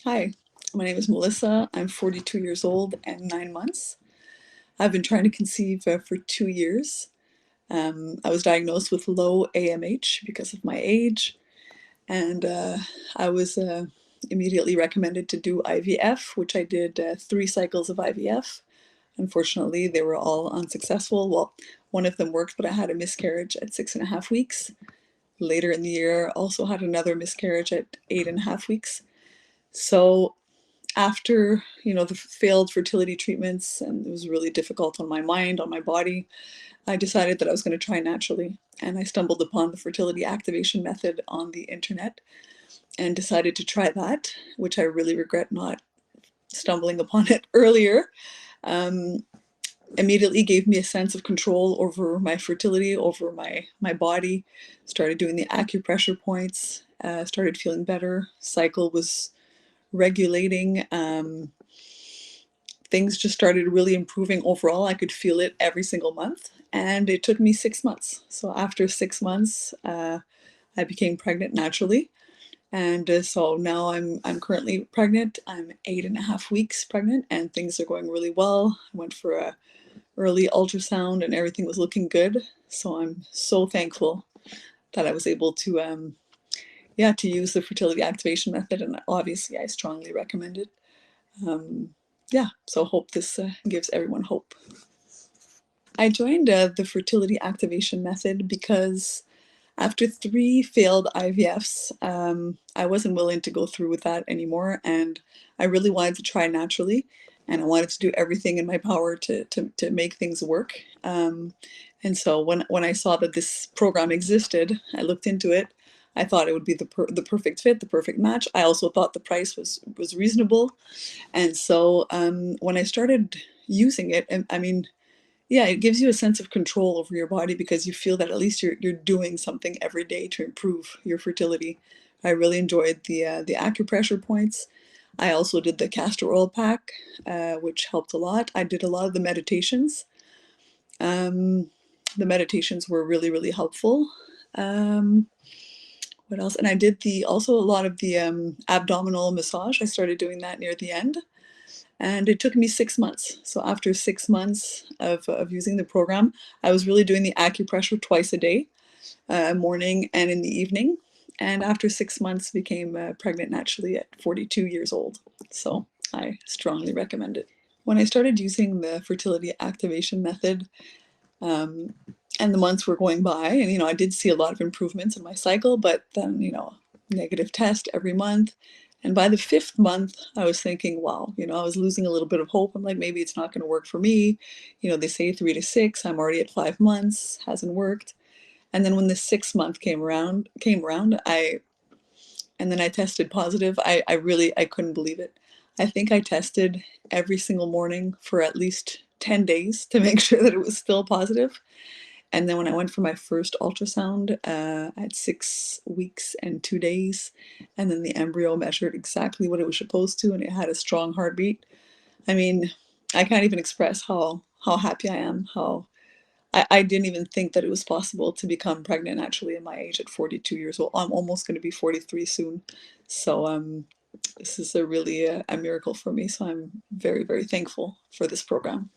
Hi, my name is Melissa. I'm 42 years old and 9 months. I've been trying to conceive for 2 years. I was diagnosed with low AMH because of my age, and I was immediately recommended to do IVF, which I did 3 cycles of IVF. Unfortunately, they were all unsuccessful. Well, one of them worked, but I had a miscarriage at 6.5 weeks. Later in the year, also had another miscarriage at 8.5 weeks. So after the failed fertility treatments, and it was really difficult on my mind, on my body, I decided that I was going to try naturally, and I stumbled upon the fertility activation method on the internet and decided to try that, which I really regret not stumbling upon it earlier. um, Immediately gave me a sense of control over my fertility, over my body. Started doing the acupressure points, started feeling better, cycle was regulating. Things just started really improving overall. I could feel it every single month, and it took me 6 months. So after 6 months, I became pregnant naturally, and so now I'm currently pregnant. I'm 8.5 weeks pregnant, and things are going really well. I went for a early ultrasound, and everything was looking good. So I'm so thankful that I was able to to use the fertility activation method, and obviously I strongly recommend it. Um, so hope this gives everyone hope. I joined the fertility activation method because after 3 failed IVFs, I wasn't willing to go through with that anymore, and I really wanted to try naturally, and I wanted to do everything in my power to make things work. And so when I saw that this program existed, I looked into it. I thought it would be the perfect fit, the perfect match. I also thought the price was reasonable, and so when I started using it, and I mean, yeah, it gives you a sense of control over your body because you feel that at least you're doing something every day to improve your fertility. I really enjoyed the acupressure points. I also did the castor oil pack, which helped a lot. I did a lot of the meditations. Um, the meditations were really helpful. Um, what else? And I did the also a lot of the abdominal massage. I started doing that near the end. And it took me 6 months. So after 6 months of using the program, I was really doing the acupressure twice a day, morning and in the evening. And after 6 months, became pregnant naturally at 42 years old. So I strongly recommend it. When I started using the fertility activation method, um, and the months were going by, and I did see a lot of improvements in my cycle, but then negative test every month. And by the 5th month, I was thinking, wow, I was losing a little bit of hope. I'm like, maybe it's not going to work for me. They say 3 to 6. I'm already at 5 months, hasn't worked. And then when the 6th month came around, and then I tested positive. I couldn't believe it. I think I tested every single morning for at least 10 days to make sure that it was still positive. And then when I went for my first ultrasound at 6 weeks and 2 days, and then the embryo measured exactly what it was supposed to, and it had a strong heartbeat. I mean, I can't even express how happy I am. How I didn't even think that it was possible to become pregnant naturally at my age at 42 years old. I'm almost going to be 43 soon. So this is a really a miracle for me. So I'm very thankful for this program.